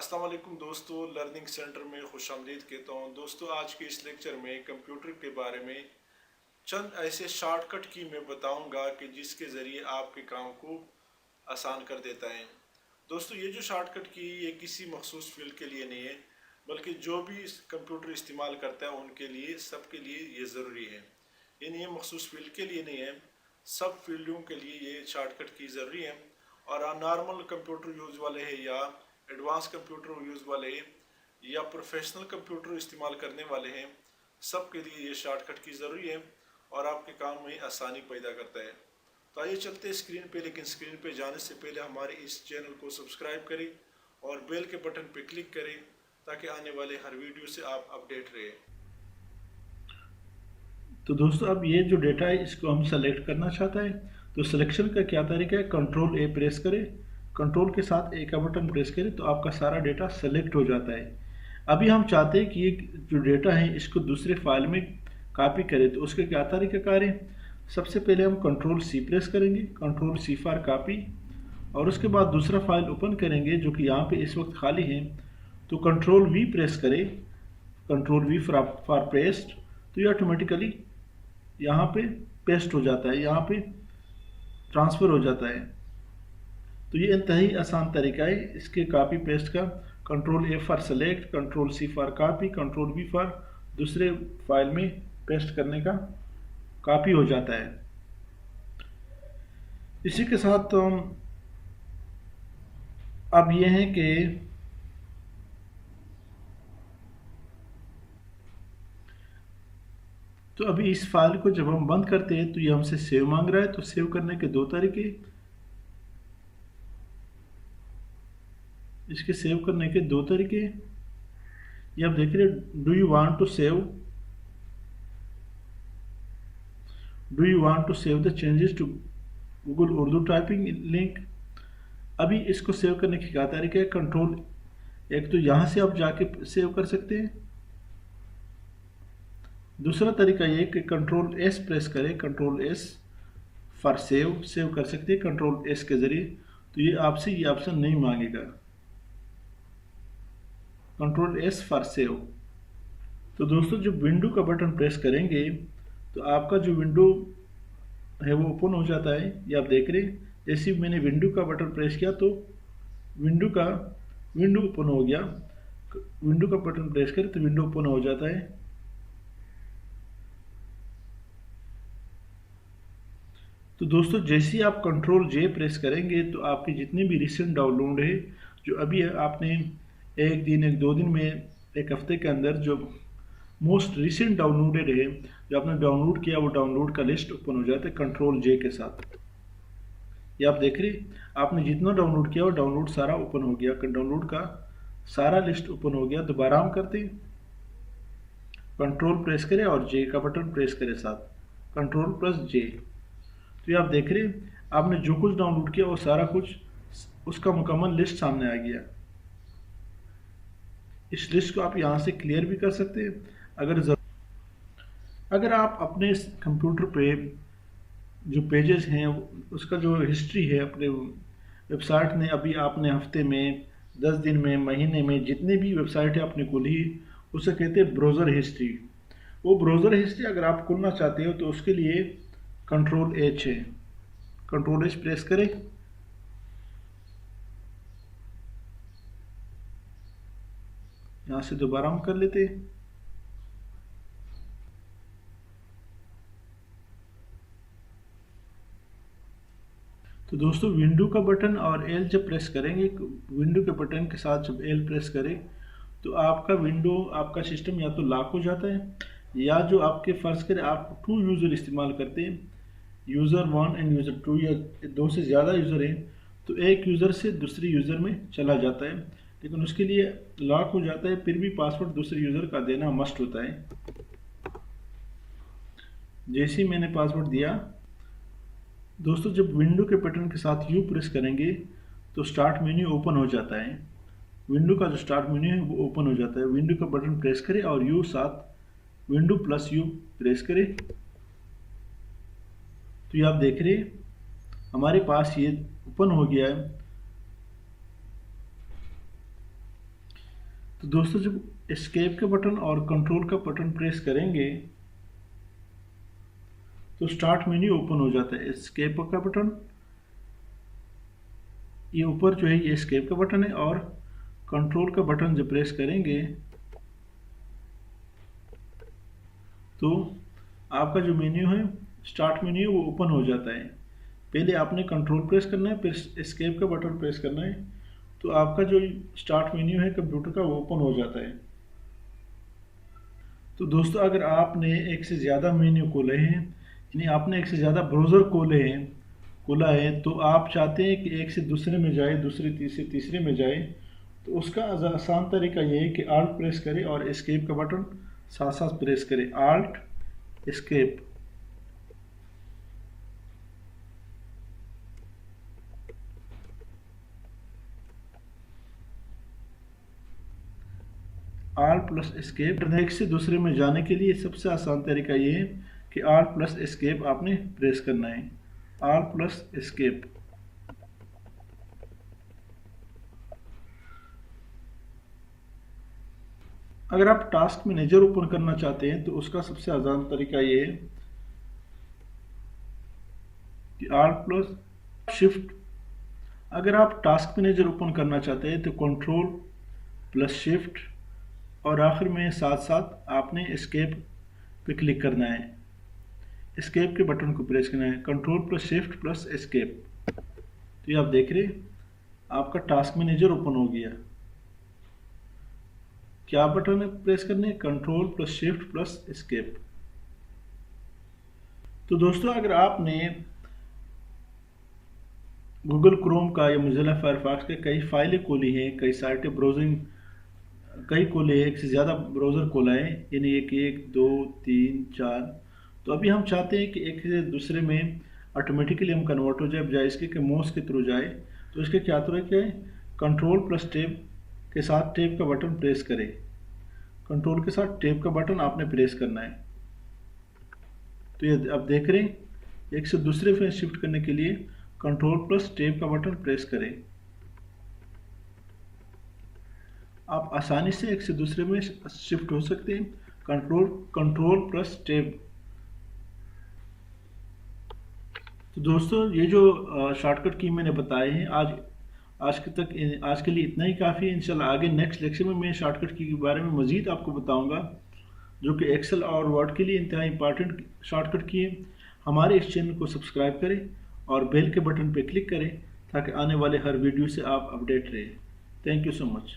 अस्सलाम वालेकुम दोस्तों, लर्निंग सेंटर में खुशामदीद कहता हूँ। दोस्तों, आज के इस लेक्चर में कंप्यूटर के बारे में चंद ऐसे शॉर्टकट की मैं बताऊंगा कि जिसके ज़रिए आपके काम को आसान कर देता है। दोस्तों, ये जो शॉर्टकट की ये किसी मखसूस फील्ड के लिए नहीं है, बल्कि जो भी इस कंप्यूटर इस्तेमाल करता है उनके लिए, सबके लिए ये ज़रूरी है। यानी ये मखसूस फील्ड के लिए नहीं है, सब फील्डों के लिए ये शॉर्टकट की ज़रूरी है। और नॉर्मल कंप्यूटर यूज़ वाले हैं या एडवांस कंप्यूटर यूज़ वाले या प्रोफेशनल कंप्यूटर इस्तेमाल करने वाले हैं, सब के लिए ये शॉर्टकट की ज़रूरी है और आपके काम में आसानी पैदा करता है। तो आइए चलते हैं स्क्रीन पे, लेकिन स्क्रीन पे जाने से पहले हमारे इस चैनल को सब्सक्राइब करें और बेल के बटन पे क्लिक करें ताकि आने वाले हर वीडियो से आप अपडेट रहे। तो दोस्तों अब ये जो डेटा है इसको हम सेलेक्ट करना चाहता है। तो सिलेक्शन का क्या तरीका है, कंट्रोल ए प्रेस करें, कंट्रोल के साथ ए का बटन प्रेस करें तो आपका सारा डेटा सेलेक्ट हो जाता है। अभी हम चाहते हैं कि ये जो डेटा है इसको दूसरे फाइल में कॉपी करें, तो उसके क्या तरीकाकार है। सबसे पहले हम कंट्रोल सी प्रेस करेंगे, कंट्रोल सी फॉर कॉपी, और उसके बाद दूसरा फाइल ओपन करेंगे जो कि यहाँ पे इस वक्त खाली है। तो कंट्रोल वी प्रेस करें, कंट्रोल वी फॉर पेस्ट, तो ये ऑटोमेटिकली यहाँ पे पेस्ट हो जाता है, यहाँ पे ट्रांसफ़र हो जाता है। तो ये इंतहाई आसान तरीका है इसके कॉपी पेस्ट का। Control A for select, control C for copy, control V for दूसरे फाइल में पेस्ट करने का कॉपी हो जाता है। इसी के साथ तो हम अब ये है कि तो अभी इस फाइल को जब हम बंद करते हैं तो ये हमसे सेव मांग रहा है। तो सेव करने के दो तरीके, इसके सेव करने के दो तरीके ये आप देख रहे हैं। Do you want to save the changes to Google Urdu typing link. अभी इसको सेव करने की क्या तरीका है, कंट्रोल, एक तो यहाँ से आप जाके सेव कर सकते हैं। दूसरा तरीका ये कि कंट्रोल एस प्रेस करें, कंट्रोल एस फॉर सेव कर सकते हैं कंट्रोल एस के ज़रिए। तो ये आपसे ये ऑप्शन नहीं मांगेगा, कंट्रोल एस फॉर सेव। तो दोस्तों जब विंडो का बटन प्रेस करेंगे तो आपका जो विंडो है वो ओपन हो जाता है। ये आप देख रहे हैं, जैसे ही मैंने विंडो का बटन प्रेस किया तो विंडो ओपन हो गया। विंडो का बटन प्रेस करें तो विंडो ओपन हो जाता है। तो दोस्तों जैसे ही आप कंट्रोल जे प्रेस करेंगे तो आपके जितने भी रिसेंट डाउनलोड है, जो अभी आपने एक दिन, एक दो दिन में, एक हफ्ते के अंदर जो मोस्ट रिसेंट डाउनलोडेड है, जो आपने डाउनलोड किया, वो डाउनलोड का लिस्ट ओपन हो जाता है कंट्रोल जे के साथ। ये आप देख रहे, आपने जितना डाउनलोड किया वो डाउनलोड सारा ओपन हो गया, डाउनलोड का सारा लिस्ट ओपन हो गया। दोबारा हम करते हैं, कंट्रोल प्रेस करें और जे का बटन प्रेस करें साथ, कंट्रोल प्लस जे। तो ये आप देख रहे हैं, आपने जो कुछ डाउनलोड किया वो सारा कुछ उसका मुकम्मल लिस्ट सामने आ गया। इस लिस्ट को आप यहाँ से क्लियर भी कर सकते हैं अगर आप अपने कंप्यूटर पे जो पेजेस हैं उसका जो हिस्ट्री है अपने वेबसाइट ने, अभी आपने हफ्ते में, 10 दिन में, महीने में जितनी भी वेबसाइट है आपने खोली, उसे कहते हैं ब्राउज़र हिस्ट्री। वो ब्राउज़र हिस्ट्री अगर आप खोलना चाहते हो तो उसके लिए कंट्रोल एच है, कंट्रोल एच प्रेस करें। यहाँ से दोबारा हम कर लेते हैं। तो दोस्तों विंडो का बटन और एल जब प्रेस करेंगे, विंडो के बटन के साथ जब एल प्रेस करें तो आपका विंडो, आपका सिस्टम या तो लॉक हो जाता है, या जो आपके फ़र्ज़ करें आप 2 यूज़र इस्तेमाल करते हैं, यूज़र 1 एंड यूज़र 2, या 2 से ज़्यादा यूज़र हैं, तो एक यूज़र से दूसरे यूज़र में चला जाता है, लेकिन उसके लिए लॉक हो जाता है, फिर भी पासवर्ड दूसरे यूज़र का देना मस्ट होता है। जैसे ही मैंने पासवर्ड दिया, दोस्तों जब विंडो के बटन के साथ यू प्रेस करेंगे तो स्टार्ट मेन्यू ओपन हो जाता है। विंडो का जो स्टार्ट मेन्यू है वो ओपन हो जाता है। विंडो का बटन प्रेस करें और यू साथ विंडो प्लस यू प्रेस करें तो ये आप देख रहे हैं हमारे पास ये ओपन हो गया है। तो दोस्तों जब एस्केप का बटन और कंट्रोल का बटन प्रेस करेंगे तो स्टार्ट मेन्यू ओपन हो जाता है। एस्केप का बटन, ये ऊपर जो है ये एस्केप का बटन है, और कंट्रोल का बटन जब प्रेस करेंगे तो आपका जो मेन्यू है, स्टार्ट मेन्यू, वो ओपन हो जाता है। पहले आपने कंट्रोल प्रेस करना है, फिर एस्केप का बटन प्रेस करना है, तो आपका जो स्टार्ट मेन्यू है कंप्यूटर का वो ओपन हो जाता है। तो दोस्तों अगर आपने एक से ज़्यादा मेन्यू खोले हैं, यानी आपने एक से ज़्यादा ब्राउज़र खोला है, तो आप चाहते हैं कि एक से दूसरे में जाए, दूसरे तीसरे तीसरे में जाए, तो उसका आसान तरीका ये है कि आल्ट प्रेस करें और एस्केप का बटन साथ साथ प्रेस करें। Alt escape, alt plus escape. एक से दूसरे में जाने के लिए सबसे आसान तरीका ये है कि आल्ट प्लस एस्केप आपने प्रेस करना है। Alt plus escape. अगर आप टास्क मैनेजर ओपन करना चाहते हैं तो उसका सबसे आसान तरीका ये है कि आल्ट प्लस शिफ्ट। अगर आप टास्क मैनेजर ओपन करना चाहते हैं तो कंट्रोल प्लस शिफ्ट, और आखिर में साथ साथ आपने एस्केप पे क्लिक करना है। एस्केप के बटन को प्रेस करना है, control plus shift plus escape. तो ये आप देख रहे हैं आपका टास्क मैनेजर ओपन हो गया। क्या बटन है प्रेस करने, control plus shift plus escape. तो दोस्तों अगर आपने गूगल क्रोम का या मोज़िला फायरफॉक्स के कई फाइलें खोली हैं, कई साइटें ब्राउजिंग कई खोले हैं, एक से ज़्यादा ब्राउज़र खोला है, यानी एक 2 3 4, तो अभी हम चाहते हैं कि एक से दूसरे में ऑटोमेटिकली हम कन्वर्ट हो जाए, बजाय इसके कि माउस के थ्रू जाए। तो इसके क्या तरीका है, कंट्रोल प्लस टैब के साथ टैब का बटन प्रेस करें। कंट्रोल के साथ टैब का बटन आपने प्रेस करना है। तो ये आप देख रहे हैं एक से दूसरे में शिफ्ट करने के लिए कंट्रोल प्लस टैब का बटन प्रेस करें। आप आसानी से एक से दूसरे में शिफ्ट हो सकते हैं, कंट्रोल प्लस टैब। तो दोस्तों ये जो शॉर्टकट की मैंने बताए हैं आज के लिए इतना ही काफ़ी है। इंशाल्लाह आगे नेक्स्ट लेक्चर में मैं शॉर्टकट की के बारे में मज़ीद आपको बताऊंगा, जो कि एक्सेल और वर्ड के लिए इंतहाई इंपॉर्टेंट शॉर्टकट की है। हमारे इस चैनल को सब्सक्राइब करें और बेल के बटन पर क्लिक करें ताकि आने वाले हर वीडियो से आप अपडेट रहें। Thank you so much.